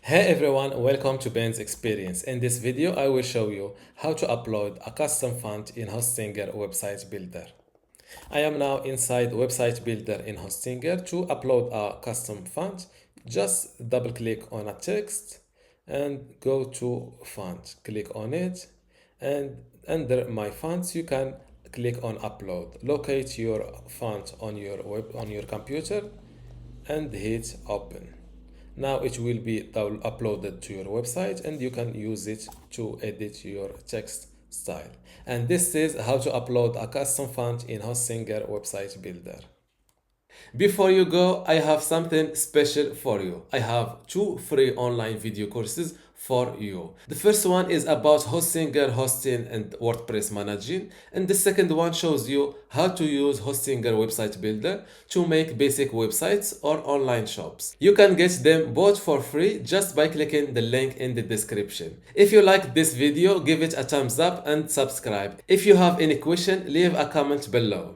Hey everyone, welcome to Ben's Experience. In this video, I will show you how to upload a custom font in Hostinger Website Builder. I am now inside Website Builder in Hostinger. To upload a custom font, just double click on a text and go to font. Click on it, and under my fonts you can click on upload. Locate your font on your computer and hit open. Now it will be uploaded to your website and you can use it to edit your text style. And this is how to upload a custom font in Hostinger Website Builder. Before you go, I have something special for you. I have two free online video courses for you. The first one is about Hostinger hosting and WordPress managing, and the second one shows you how to use Hostinger Website Builder to make basic websites or online shops. You can get them both for free just by clicking the link in the description. If you like this video, give it a thumbs up and subscribe. If you have any question, leave a comment below.